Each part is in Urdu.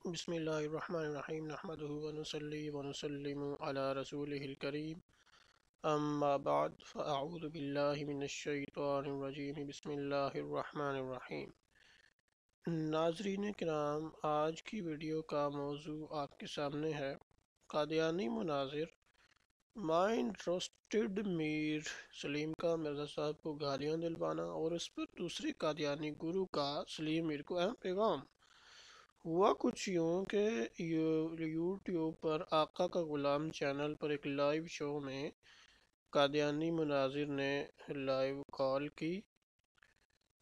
بسم اللہ الرحمن الرحیم نحمده ونصلی ونسلم علی رسوله الکریم اما بعد فاعوذ باللہ من الشیطان الرجیم بسم اللہ الرحمن الرحیم۔ ناظرین کرام، آج کی ویڈیو کا موضوع آپ کے سامنے ہے قادیانی مناظر مائنڈ روسٹڈ میر سلیم کا مرزا صاحب کو گالیاں دلوانا اور اس پر دوسرے قادیانی گرو کا سلیم میر کو اہم پیغام۔ ہوا کچھ یوں کہ یوٹیوب پر آقا کا غلام چینل پر ایک لائیو شو میں قادیانی مناظر نے لائیو کال کی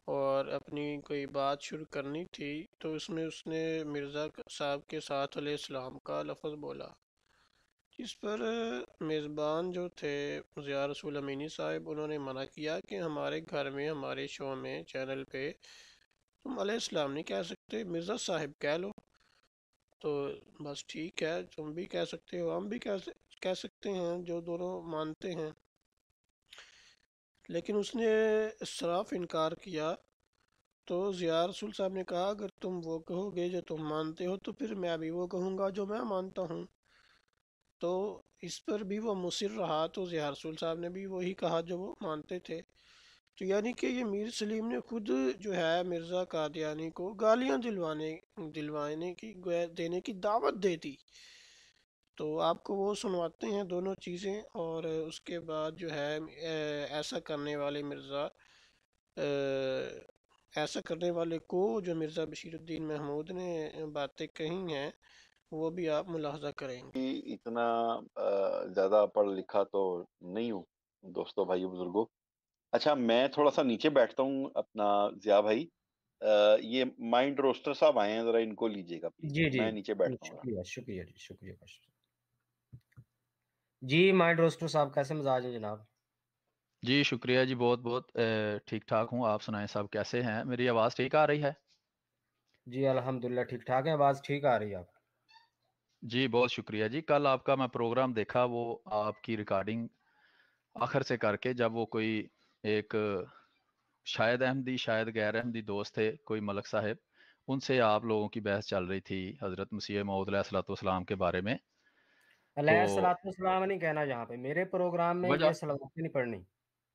اور اپنی کوئی بات شروع کرنی تھی، تو اس میں اس نے مرزا صاحب کے ساتھ علیہ السلام کا لفظ بولا، جس پر میزبان جو تھے ضیاء رسول امینی صاحب، انہوں نے منع کیا کہ ہمارے گھر میں، ہمارے شو میں، چینل پہ تم علیہ السلام نہیں کہہ سکتے، مرزا صاحب کہہ لو۔ تو بس ٹھیک ہے، تم بھی کہہ سکتے ہو، ہم بھی کہہ سکتے ہیں، جو دونوں مانتے ہیں۔ لیکن اس نے صاف انکار کیا۔ تو ضیاء رسول صاحب نے کہا اگر تم وہ کہو گے جو تم مانتے ہو تو پھر میں بھی وہ کہوں گا جو میں مانتا ہوں۔ تو اس پر بھی وہ مصر رہا، تو ضیاء رسول صاحب نے بھی وہی کہا جو وہ مانتے تھے۔ تو یعنی کہ یہ میر سلیم نے خود جو ہے مرزا قادیانی کو گالیاں دلوانے کی دینے کی دعوت دے دی۔ تو آپ کو وہ سنواتے ہیں دونوں چیزیں، اور اس کے بعد جو ہے ایسا کرنے والے مرزا ایسا کرنے والے کو جو مرزا بشیر الدین محمود نے باتیں کہی ہیں وہ بھی آپ ملاحظہ کریں گے۔ اتنا زیادہ پڑھ لکھا تو نہیں ہوں دوستوں، بھائی بزرگوں۔ اچھا، میں تھوڑا سا نیچے بیٹھتا ہوں اپنا ضیاء بھائی۔ یہ مائنڈ روسٹر صاحب آئے ہیں، ذرا ان کو لیجیے گا پلیز، جی میں نیچے بیٹھتا ہوں۔ شکریہ شکریہ جی، شکریہ جی۔ مائنڈ روسٹر صاحب کیسے مزاج ہیں جناب؟ جی شکریہ جی، بہت بہت ٹھیک ٹھاک ہوں۔ آپ سنائیں صاحب کیسے ہیں؟ میری آواز ٹھیک آ رہی ہے؟ جی الحمدللہ ٹھیک ٹھاک ہے، آواز ٹھیک آ رہی ہے آپ؟ جی بہت شکریہ جی۔ کل آپ کا میں پروگرام دیکھا، وہ آپ کی ریکارڈنگ آخر سے کر کے، جب وہ کوئی ایک شاید احمدی شاید غیر احمدی دوست تھے، کوئی ملک صاحب، ان سے آپ لوگوں کی بحث چل رہی تھی حضرت مسیح موعود علیہ الصلوۃ والسلام کے بارے میں۔ علیہ الصلوۃ والسلام نہیں کہنا جہاں پہ، میرے پروگرام میں وجہ یہ صلوات نہیں پڑھنی،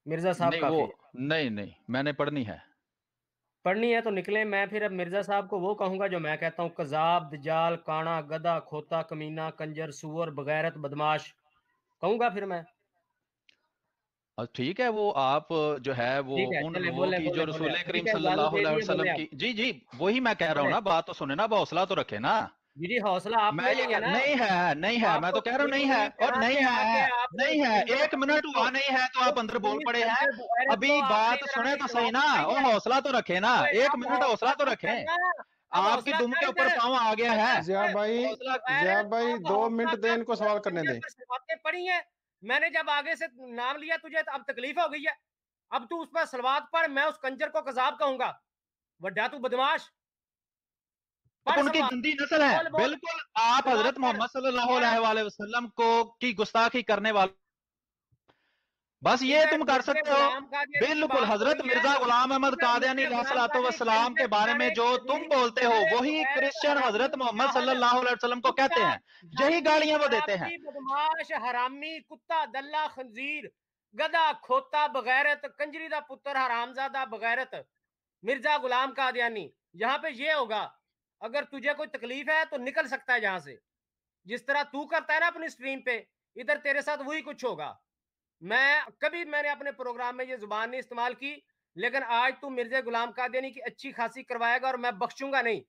مرزا صاحب نہیں، وہ کافی ہے۔ نہیں میں نے پڑھنی ہے۔ پڑھنی ہے تو نکلے، میں پھر اب مرزا صاحب کو وہ کہوں گا جو میں کہتا ہوں، کذاب، دجال، کانا، گدھا، کھوتا، کمینہ، کنجر، سور، بغیرت، بدماش کہوں گا پھر میں۔ ٹھیک ہے، وہ آپ جو ہے وہ ٹھیک ہے، ان چلے لوگوں بولے کی بولے جو بولے رسول کریم ٹھیک ہے، صلی اجازت اللہ دے علیہ دیے، بولے وسلم آپ کی، جی وہی میں کہہ رہا ہوں بولے۔ نا، بات تو سنیں نا، حوصلہ تو رکھے نا۔ جی حوصلہ آپ میں میں یہ نہیں ہے نا، نہیں ہے، آپ میں کو تو کہہ رہا ہوں نہیں ہے، پوری اور طرح سے آ کے آپ نے اس کنجر ایک خبیث منٹ کو، ہوا نہیں ہے تو آپ اس اندر بول خبیث پڑے ہیں۔ کنجر بغیرت ابھی کو آپ نے بات ادھر سنیں آنے تو صحیح جواب نا، دیا ہی اور ہے۔ حوصلہ تو رکھے نا، ابے ایک اب منٹ حوصلہ تو کم رکھیں۔ کرنا، اب آپ کی حوصلہ دم کر کے اوپر ادھر۔ پاؤں آ گیا ہے۔ ضیاء بھائی اب 2 حوصلہ منٹ دیں، کر، ان کو تو سوال اس کرنے کنجر دیں۔ پر سلواتیں پڑھی ہیں، میں نے جب آگے سے نام لیا تجھے اب تکلیف ہو گئی ہے، اب تو اس پر سلوات پڑھ، میں اس کنجر کو کذاب کہوں گا، وڈا تو بدماش، آپ پڑھ ان کی سلوات، گندی نسل ہیں، بول بول بالکل۔ آپ سلوات حضرت پڑھ، محمد صلی اللہ پڑھ علیہ وسلم کی گستاخی کرنے والے، بس یہ ادھر تم کر مرزا سکتے ہو۔ غلام قادیانی کی بالکل، بات ہو حضرت رہی ہے، مرزا غلام احمد ادھر قادیانی مرزا علیہ غلام الصلوۃ قادیانی والسلام کے کنجر بارے میں کھانے جو تم خبیث بولتے ہو، کتے وہی بغیرت کرسچن حرامی حضرت محمد صلی جاہل اللہ علیہ وسلم کو کہتے کتا ہیں، یہی جھاڑوی گالیاں وہ دیتے ہیں۔ شرابی بدماش حرامی کتا دلہ خنزیر گدھا کھوتا بغیرت کنجری دا پتر حرامزادہ بغیرت مرزا غلام قادیانی، یہاں پہ یہ ہوگا، اگر تجھے کوئی تکلیف ہے تو نکل سکتا ہے جہاں سے، جس طرح تو کرتا ہے نا اپنی سٹریم پہ، ادھر تیرے ساتھ وہی کچھ ہوگا۔ میں نے اپنے پروگرام میں یہ زبان نہیں استعمال کی، لیکن آج تو مرزا غلام قادیانی کی اچھی خاصی کروائے گا اور میں بخشوں گا نہیں،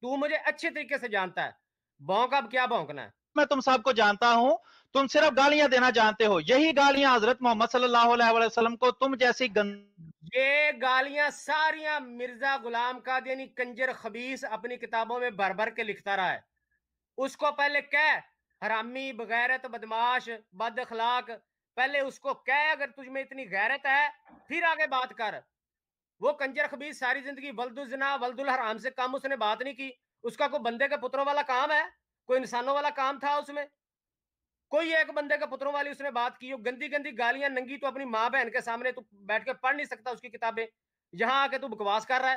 تو مجھے اچھے طریقے سے جانتا ہے، بھونک اب کیا بھونکنا ہے۔ میں تم سب کو جانتا ہوں، تم صرف گالیاں دینا جانتے ہو، یہی گالیاں حضرت محمد صلی اللہ علیہ وسلم کو تم جیسی یہ گالیاں ساریاں مرزا غلام قادیانی کنجر خبیث اپنی کتابوں میں بھر بھر کے لکھتا رہا ہے، اس کو پہلے کہہ حرامی بغیرت بدماش بد اخلاق، پہلے اس کو کہہ اگر تجھ میں اتنی غیرت ہے پھر آگے بات کر۔ وہ کنجر خبیث ساری زندگی ولد الزنا ولد الحرام سے کم اس نے بات نہیں کی، اس کا کوئی بندے کے پتروں والا کام ہے، کوئی انسانوں والا کام تھا اس میں، کوئی ایک بندے کے پتروں والی اس نے بات کی ہو؟ گندی گندی گالیاں ننگی تو اپنی ماں بہن کے سامنے تو بیٹھ کے پڑھ نہیں سکتا اس کی کتابیں، یہاں آ کے تو بکواس کر رہا ہے۔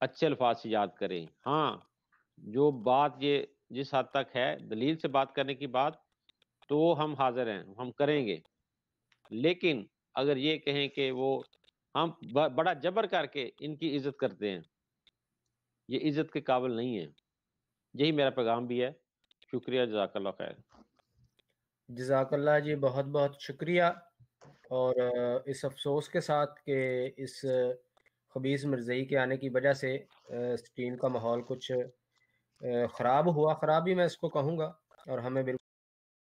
اچھے الفاظ سے یاد کریں. ہاں جو بات یہ جس حد تک ہے دلیل سے بات کرنے کی بات تو ہم حاضر ہیں, ہم کریں گے. لیکن اگر یہ کہیں کہ وہ ہم بڑا جبر کر کے ان کی عزت کرتے ہیں, یہ عزت کے قابل نہیں ہے. یہی میرا پیغام بھی ہے. شکریہ, جزاک اللہ خیر. جزاک اللہ جی, بہت بہت شکریہ. اور اس افسوس کے ساتھ کہ اس خبیث مرزئی کے آنے کی وجہ سے اسٹریم کا ماحول کچھ خراب ہوا, خراب ہی میں اس کو کہوں گا, اور ہمیں بالکل